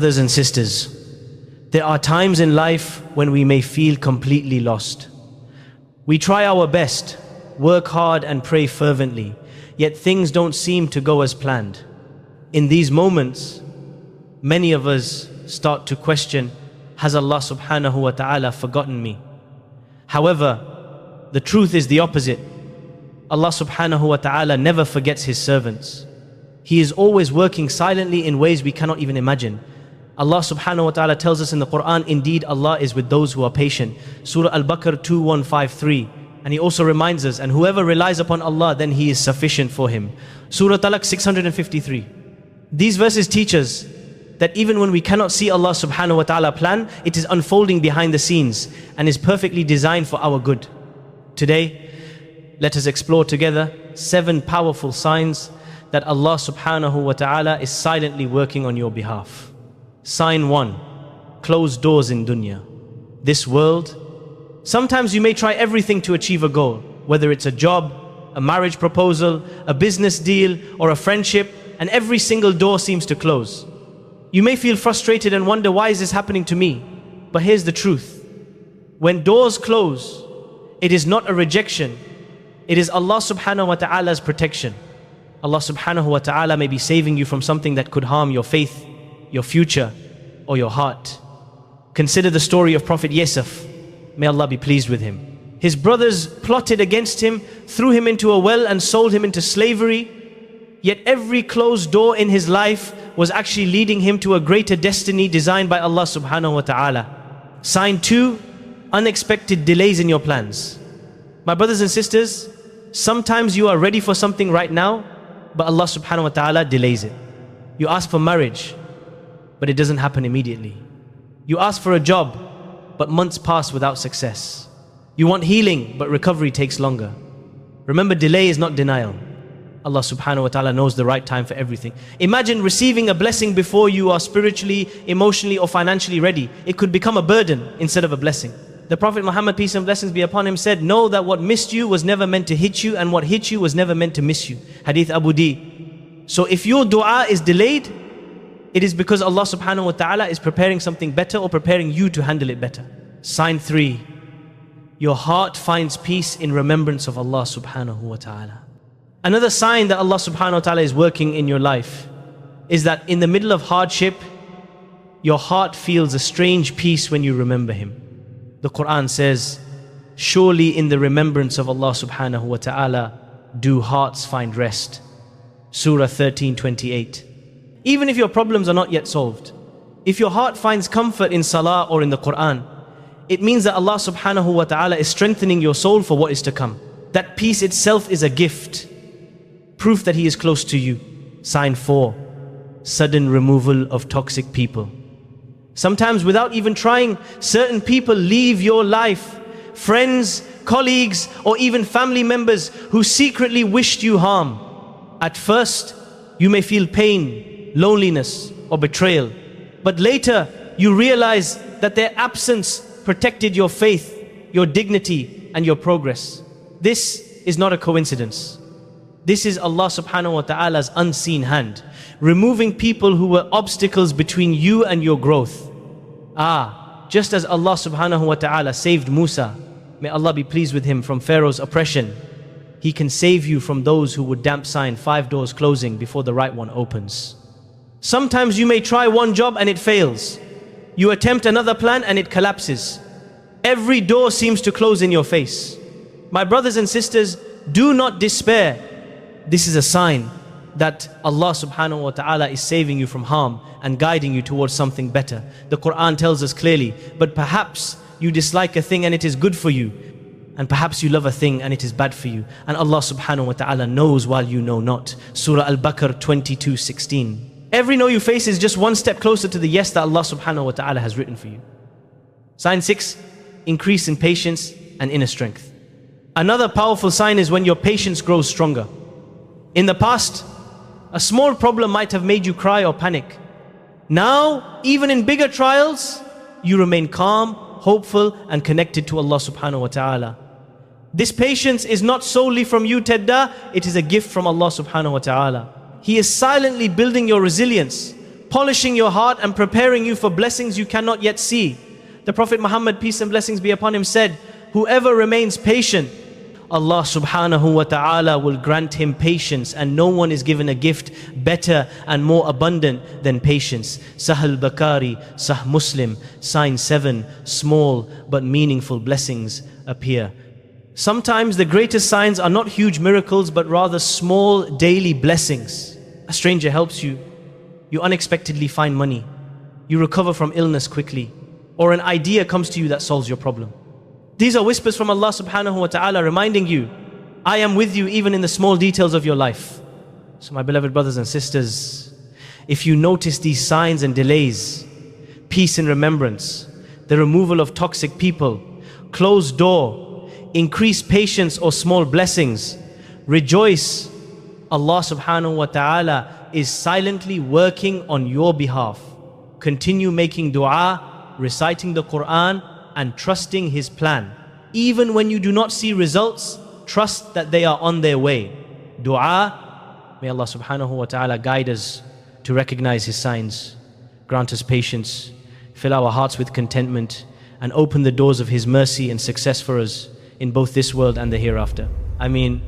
Brothers and sisters, there are times in life when we may feel completely lost. We try our best, work hard and pray fervently, yet things don't seem to go as planned. In these moments, many of us start to question, has Allah subhanahu wa ta'ala forgotten me? However, the truth is the opposite. Allah subhanahu wa ta'ala never forgets His servants. He is always working silently in ways we cannot even imagine. Allah subhanahu wa ta'ala tells us in the Quran, indeed Allah is with those who are patient. Surah Al-Baqarah 2153. And He also reminds us, and whoever relies upon Allah, then He is sufficient for him. Surah Talaq 653. These verses teach us that even when we cannot see Allah subhanahu wa ta'ala plan, it is unfolding behind the scenes and is perfectly designed for our good. Today, let us explore together 7 powerful signs that Allah subhanahu wa ta'ala is silently working on your behalf. Sign 1. Closed doors in dunya. This world, sometimes you may try everything to achieve a goal, whether it's a job, a marriage proposal, a business deal, or a friendship, and every single door seems to close. You may feel frustrated and wonder, why is this happening to me? But here's the truth. When doors close, it is not a rejection. It is Allah subhanahu wa ta'ala's protection. Allah subhanahu wa ta'ala may be saving you from something that could harm your faith, your future, or your heart. Consider the story of Prophet Yusuf. May Allah be pleased with him. His brothers plotted against him, threw him into a well and sold him into slavery. Yet every closed door in his life was actually leading him to a greater destiny designed by Allah subhanahu wa ta'ala. Sign 2. Unexpected delays in your plans. My brothers and sisters, sometimes you are ready for something right now, but Allah subhanahu wa ta'ala delays it. You ask for marriage, but it doesn't happen immediately. You ask for a job, but months pass without success. You want healing, but recovery takes longer. Remember, delay is not denial. Allah subhanahu wa ta'ala knows the right time for everything. Imagine receiving a blessing before you are spiritually, emotionally, or financially ready. It could become a burden instead of a blessing. The Prophet Muhammad, peace and blessings be upon him, said, know that what missed you was never meant to hit you, and what hit you was never meant to miss you. Hadith Abu D. So if your dua is delayed, it is because Allah subhanahu wa ta'ala is preparing something better, or preparing you to handle it better. Sign 3. Your heart finds peace in remembrance of Allah subhanahu wa ta'ala. Another sign that Allah subhanahu wa ta'ala is working in your life is that in the middle of hardship, your heart feels a strange peace when you remember Him. The Quran says, surely in the remembrance of Allah subhanahu wa ta'ala do hearts find rest. Surah 13:28. Even if your problems are not yet solved, if your heart finds comfort in salah or in the Quran, it means that Allah subhanahu wa ta'ala is strengthening your soul for what is to come. That peace itself is a gift, proof that He is close to you. Sign 4. Sudden removal of toxic people. Sometimes without even trying, certain people leave your life. Friends, colleagues, or even family members who secretly wished you harm. At first, you may feel pain, loneliness, or betrayal. But later, you realize that their absence protected your faith, your dignity, and your progress. This is not a coincidence. This is Allah subhanahu wa ta'ala's unseen hand, removing people who were obstacles between you and your growth. Just as Allah subhanahu wa ta'ala saved Musa, may Allah be pleased with him, from Pharaoh's oppression, He can save you from those who would damp sign 5 doors closing before the right one opens. Sometimes you may try one job and it fails. You attempt another plan and it collapses. Every door seems to close in your face. My brothers and sisters, do not despair. This is a sign that Allah subhanahu wa ta'ala is saving you from harm and guiding you towards something better. The Quran tells us clearly, but perhaps you dislike a thing and it is good for you, and perhaps you love a thing and it is bad for you, and Allah subhanahu wa ta'ala knows while you know not. Surah Al-Baqarah 22:16. Every no you face is just one step closer to the yes that Allah subhanahu wa ta'ala has written for you. Sign 6. Increase in patience and inner strength. Another powerful sign is when your patience grows stronger. In the past, a small problem might have made you cry or panic. Now, even in bigger trials, you remain calm, hopeful, and connected to Allah subhanahu wa ta'ala. This patience is not solely from you, Tedda, it is a gift from Allah subhanahu wa ta'ala. He is silently building your resilience, polishing your heart and preparing you for blessings you cannot yet see. The Prophet Muhammad, peace and blessings be upon him, said, whoever remains patient, Allah subhanahu wa ta'ala will grant him patience, and no one is given a gift better and more abundant than patience. Sahih Bukhari, Sahih Muslim, sign 7, small but meaningful blessings appear. Sometimes the greatest signs are not huge miracles, but rather small daily blessings. A stranger helps you, you unexpectedly find money, you recover from illness quickly, or an idea comes to you that solves your problem. These are whispers from Allah subhanahu wa ta'ala reminding you, I am with you even in the small details of your life. So my beloved brothers and sisters, if you notice these signs and delays, peace and remembrance, the removal of toxic people, closed door, increased patience or small blessings, rejoice. Allah subhanahu wa ta'ala is silently working on your behalf. Continue making dua, reciting the Quran, and trusting His plan. Even when you do not see results, trust that they are on their way. Dua, may Allah subhanahu wa ta'ala guide us to recognize His signs, grant us patience, fill our hearts with contentment, and open the doors of His mercy and success for us in both this world and the hereafter. Ameen.